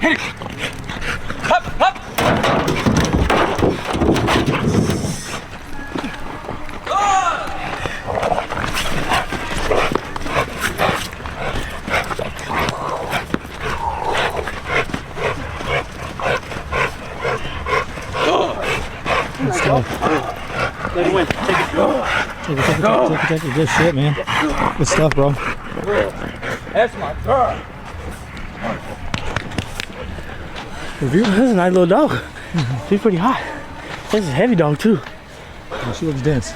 Hit it. Up, up. Let's go. Let it win. Take it. Take it. Good shit, man. Good stuff, bro. That's my girl. Review. This is a nice little dog. She's pretty hot. This is a heavy dog too. She looks dense.